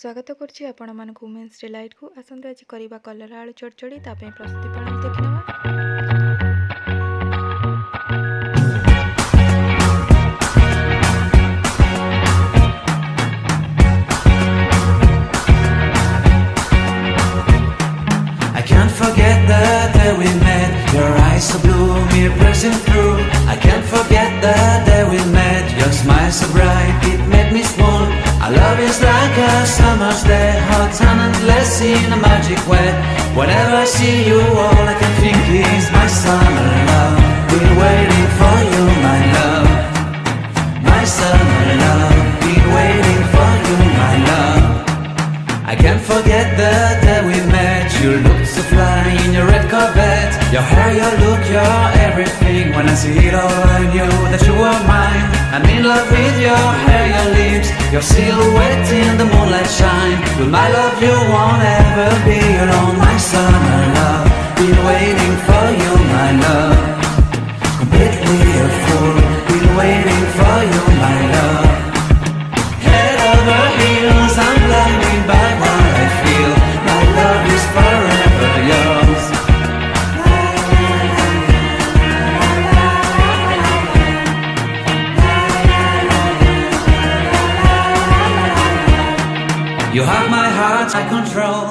स्वागत करुच्ची आपण मानक वुमेन्स डिलाइट को आसंतु आज करिबा कलर आलू चढ़चड़ी तापे प्रस्तुति प्रणाली देखिनवा। I can't forget the day we met. Your eyes so blue, me pressing through. I can't forget the day we met. Your smile so bright, it made me swoon. Our love is like a summer's day, hot and endless in a magic way. Whenever I see you, all I can think is my summer love. Been waiting for you, my love. My summer love. Been waiting for you, my love. I can't forget the day we met. You looked so fly in your red Corvette. Your hair, your look, your everything. When I see it all, I knew that you were mine. I'm in love with your hair, your lips, your silhouette in the moonlight shine. With my love you won't ever be alone. My summer love, been waiting for you, my love. Completely a fool, been waiting for you, my love. Head over heels, I'm blinded by what I feel. My love is forever yours. You have my heart, I control.